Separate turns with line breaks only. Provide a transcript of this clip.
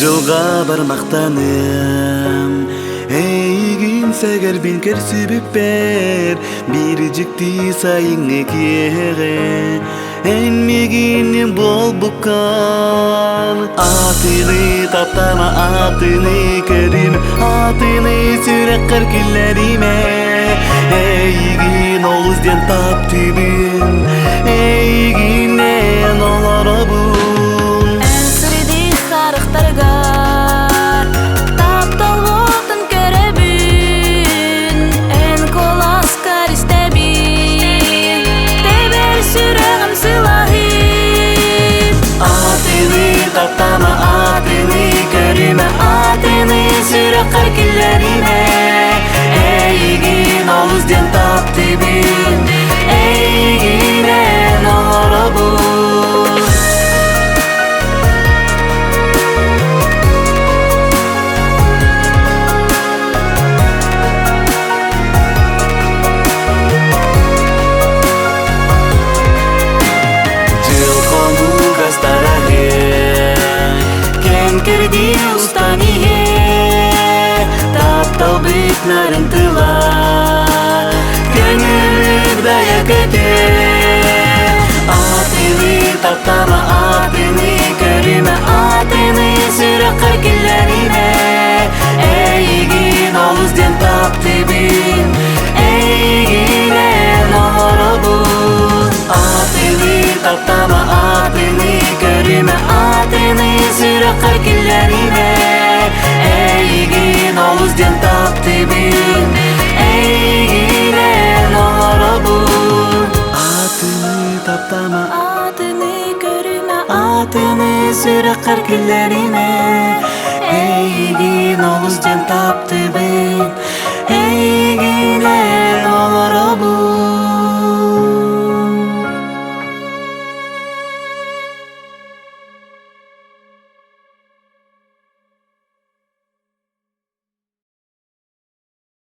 Жылга бармактаным Эйигин сәгер бин керсүбүп бер Бир жикти сайын экеге Энмегин бол буккан Атыны таптама атыны керим Атыны сүрек кыркиллериме Эйигин олузден таптыбын Эйигиннэн олоробун
Энсириди харыктарга тапталботун көрөбүн Эн колас каристебин Тебер сүрегим сылахит
Атыны таптама атыны кериме Атыны сүрек кыркиллериме Эйигин олузден таптыбын Эйигиннэн олоробун Кирди устание таптал бит нарынтыла Көңүлүк даякете Атыны таптама атыны көрүмө Атыны сүрөк кыркиллериме Эйигин олузден таптыбын Эйигиннэн олоробун Атыны таптама атыны көрүмө Атыны сүрөк кыркиллериме Эйигин олузден таптыбын Эйигиннэн олоробун Атыны таптама
атыны көрүмө
Атыны сүрөк кыркиллериме Эйигин олузден таптыбын